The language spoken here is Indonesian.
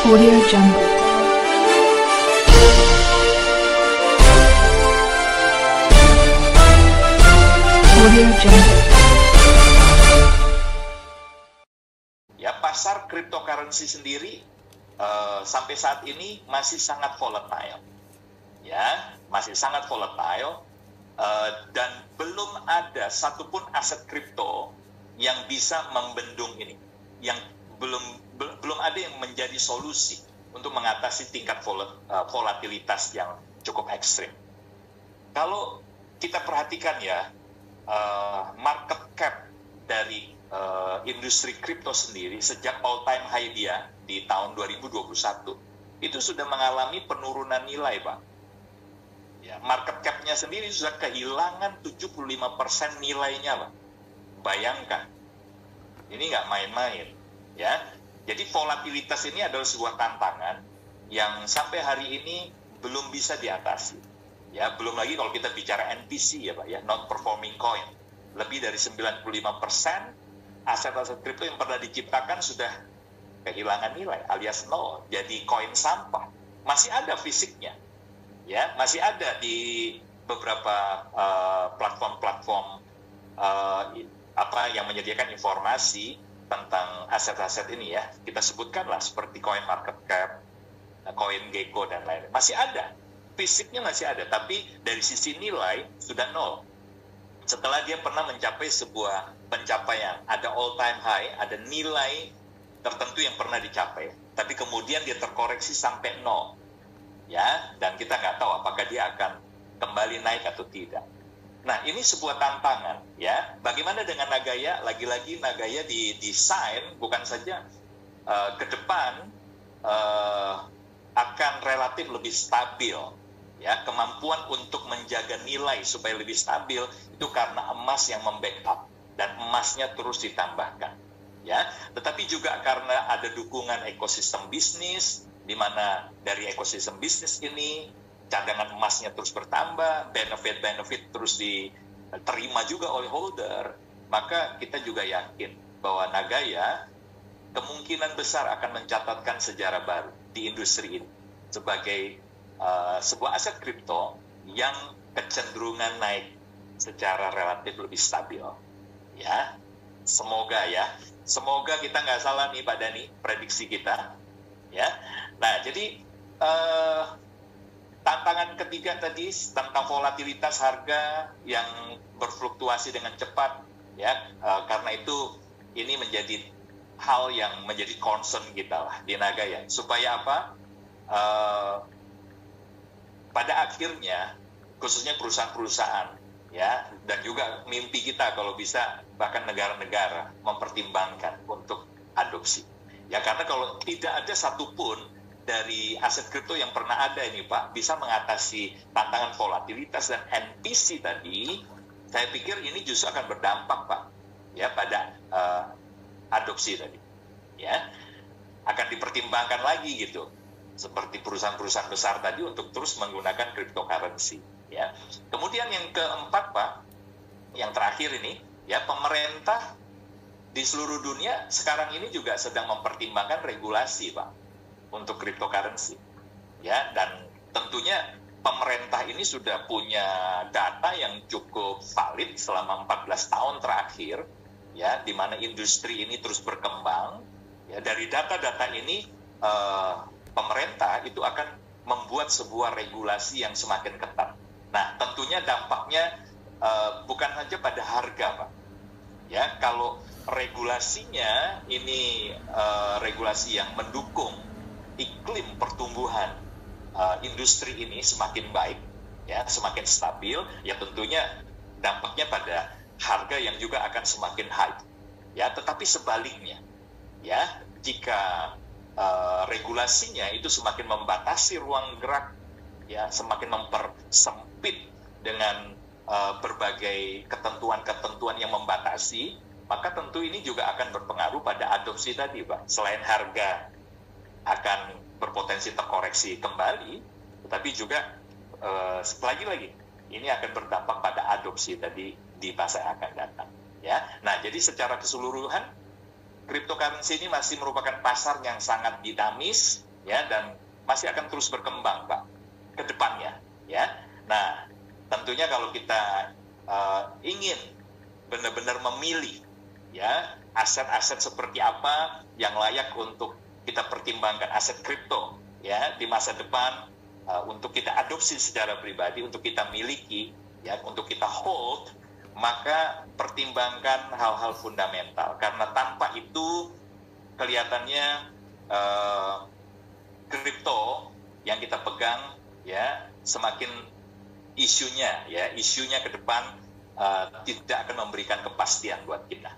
Audio Jungle. Audio Jungle. Ya, pasar cryptocurrency sendiri sampai saat ini masih sangat volatile. Ya, masih sangat volatile dan belum ada satupun aset kripto yang bisa membendung ini, yang belum ada yang menjadi solusi untuk mengatasi tingkat volatilitas yang cukup ekstrim. Kalau kita perhatikan ya, market cap dari industri kripto sendiri sejak all-time high dia di tahun 2021 itu sudah mengalami penurunan nilai, Pak. Ya, market cap-nya sendiri sudah kehilangan 75% nilainya, Pak. Bayangkan, ini nggak main-main. Ya, jadi volatilitas ini adalah sebuah tantangan yang sampai hari ini belum bisa diatasi. Ya, belum lagi kalau kita bicara NPC ya Pak ya, non-performing coin. Lebih dari 95% aset-aset kripto yang pernah diciptakan sudah kehilangan nilai alias nol, jadi koin sampah. Masih ada fisiknya. Ya, masih ada di beberapa platform-platform yang menyediakan informasi tentang aset-aset ini ya, kita sebutkanlah seperti Coin Market Cap, CoinGecko dan lain-lain. Masih ada, fisiknya masih ada, tapi dari sisi nilai sudah nol. Setelah dia pernah mencapai sebuah pencapaian, ada all-time high, ada nilai tertentu yang pernah dicapai, tapi kemudian dia terkoreksi sampai nol, ya, dan kita nggak tahu apakah dia akan kembali naik atau tidak. Nah, ini sebuah tantangan, ya. Bagaimana dengan Nagaya? Lagi-lagi Nagaya didesain bukan saja ke depan akan relatif lebih stabil, ya. Kemampuan untuk menjaga nilai supaya lebih stabil itu karena emas yang membackup dan emasnya terus ditambahkan, ya. Tetapi juga karena ada dukungan ekosistem bisnis, di mana dari ekosistem bisnis ini cadangan emasnya terus bertambah, benefit terus diterima juga oleh holder, maka kita juga yakin bahwa Nagaya kemungkinan besar akan mencatatkan sejarah baru di industri ini sebagai sebuah aset kripto yang kecenderungan naik secara relatif lebih stabil. Ya, semoga kita nggak salah nih Pak Dhani prediksi kita. Ya, nah jadi tantangan ketiga tadi tentang volatilitas harga yang berfluktuasi dengan cepat, ya, karena itu ini menjadi hal yang menjadi concern kita lah di Nagaya. Supaya apa? Pada akhirnya, khususnya perusahaan-perusahaan, ya, dan juga mimpi kita kalau bisa bahkan negara-negara mempertimbangkan untuk adopsi. Ya, karena kalau tidak ada satupun dari aset kripto yang pernah ada ini Pak, bisa mengatasi tantangan volatilitas dan NPC tadi, saya pikir ini justru akan berdampak Pak, ya, pada adopsi tadi, ya, akan dipertimbangkan lagi gitu, seperti perusahaan-perusahaan besar tadi untuk terus menggunakan cryptocurrency, ya. Kemudian yang keempat Pak, yang terakhir ini, ya, pemerintah di seluruh dunia sekarang ini juga sedang mempertimbangkan regulasi Pak untuk cryptocurrency, ya, dan tentunya pemerintah ini sudah punya data yang cukup valid selama 14 tahun terakhir, ya, di mana industri ini terus berkembang, ya. Dari data-data ini pemerintah itu akan membuat sebuah regulasi yang semakin ketat. Nah, tentunya dampaknya bukan saja pada harga, Pak, ya. Kalau regulasinya ini regulasi yang mendukung iklim pertumbuhan industri ini semakin baik, ya, semakin stabil, ya tentunya dampaknya pada harga yang juga akan semakin high, ya. Tetapi sebaliknya, ya, jika regulasinya itu semakin membatasi ruang gerak, ya, semakin mempersempit dengan berbagai ketentuan-ketentuan yang membatasi, maka tentu ini juga akan berpengaruh pada adopsi tadi, Pak. Selain harga akan berpotensi terkoreksi kembali, tetapi juga lagi ini akan berdampak pada adopsi tadi di masa yang akan datang, ya. Nah, jadi secara keseluruhan cryptocurrency ini masih merupakan pasar yang sangat dinamis, ya, dan masih akan terus berkembang, Pak, ke depannya, ya. Nah, tentunya kalau kita ingin benar-benar memilih, ya, aset-aset seperti apa yang layak untuk kita pertimbangkan, aset kripto, ya, di masa depan, untuk kita adopsi secara pribadi, untuk kita miliki, ya, untuk kita hold, maka pertimbangkan hal-hal fundamental, karena tanpa itu kelihatannya kripto yang kita pegang, ya, semakin isunya ke depan tidak akan memberikan kepastian buat kita.